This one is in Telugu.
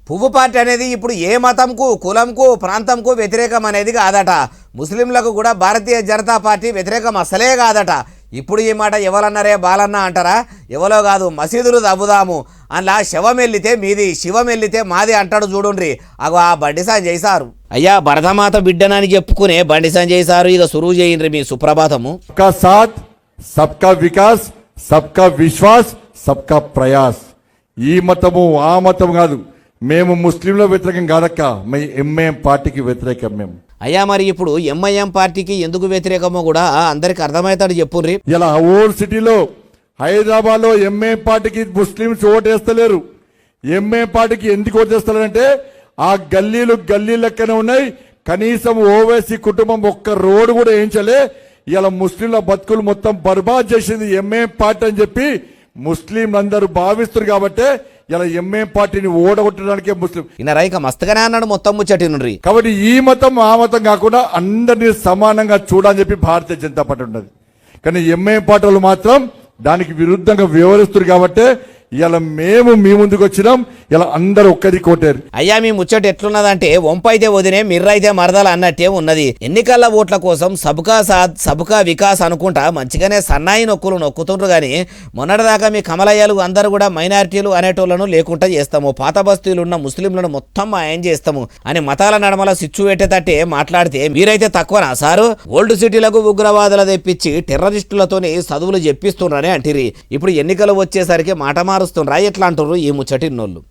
పువ్వు పార్టీ అనేది ఇప్పుడు ఏ మతంకు కులంకు ప్రాంతంకు వ్యతిరేకం అనేది కాదట. ముస్లింలకు కూడా భారతీయ జనతా పార్టీ వ్యతిరేకం అసలే కాదట. ఇప్పుడు ఈ మాట ఎవరన్నారే బాలన్న అంటారా? ఎవరో కాదు, మసీదులు తవ్వుదాము అందులో శవం వెళ్ళితే మీది శివం వెళ్ళితే మాది అంటాడు చూడుండ్రి. అగో ఆ బండి సంజయ్ సారు. అయ్యా భరతమాత బిడ్డనని చెప్పుకునే బండి సంజయ్ సారు ఇక సురువు చేయండి మీ సుప్రభాతము. సబ్కా సాత్ సబ్కా వికాస్ సబ్కా విశ్వాస్ సబ్కా ప్రయాస్. ఈ మతము ఆ మతం కాదు, మేము ముస్లింల వ్యతిరేకం కాదక్క, మీ ఎంఐఎం పార్టీకి వ్యతిరేకం మేము. అయ్యా మరి ఇప్పుడు ఎంఐఎం పార్టీకి ఎందుకు వ్యతిరేకమో కూడా అందరికి అర్థమవుతాడు చెప్పుర్రి. ఇలా ఓల్డ్ సిటీలో హైదరాబాద్ లో ఎంఐఎం పార్టీకి ముస్లింస్ ఓటేస్తలేరు. ఎంఐఎం పార్టీకి ఎందుకు ఓటేస్తలేరంటే ఆ గల్లీలు లెక్కనే ఉన్నాయి. కనీసం ఓవైసీ కుటుంబం ఒక్క రోడ్డు కూడా వేయించలే. ఇలా ముస్లింల బతుకులు మొత్తం బర్బాద్ చేసింది ఎంఐఎం పార్టీ అని చెప్పి ముస్లింలు అందరూ భావిస్తారు. కాబట్టి ఇలా ఎంఐఎం పార్టీని ఓడగొట్టడానికే ముస్లిం ఈయన రైక మస్తగానే అన్నాడు మొత్తం ముచ్చటి నుండి. కాబట్టి ఈ మతం ఆ మతం కాకుండా అందరినీ సమానంగా చూడాలని చెప్పి భారతీయ జనతా పార్టీ ఉన్నది. కానీ ఎంఐఎం పార్టీ వాళ్ళు మాత్రం దానికి విరుద్ధంగా వ్యవహరిస్తారు. కాబట్టి ఇలా మేము మీ ముందుకు వచ్చినాం. ఇలా అందరూ ఒక్కది కోటారు. అయ్యా మీ ముచ్చట ఎట్లున్నదంటే వంపైతే వదినే మిర్రైతే మరదలు అన్నట్టే ఉన్నది. ఎన్నికల ఓట్ల కోసం సబ్కా సాత్ సబ్కా వికాస్ అనుకుంటా మంచిగానే సన్నాయి నొక్కులు నొక్కుతుండ్రు. కానీ మొన్నటిదాకా మీ కమలయ్యలు అందరూ కూడా మైనారిటీలు అనేటోళ్లను లేకుండా చేస్తాము, పాత బస్తీలు ఉన్న ముస్లింలను మొత్తం మాయం చేస్తాము అని మతాల నడమల సిచ్చు పెట్టేటట్టే మాట్లాడితే మీరైతే తక్కువనా సారు? ఓల్డ్ సిటీలకు ఉగ్రవాదులు తెప్పించి టెర్రరిస్టులతోని చదువులు చెప్పిస్తుండ్రని అంటిరి. ఇప్పుడు ఎన్నికలు వచ్చేసరికి మాట మారుస్తుండ్రా ఎట్లా అంటుర్రు ఈ ముచ్చటిన్నోళ్ళు.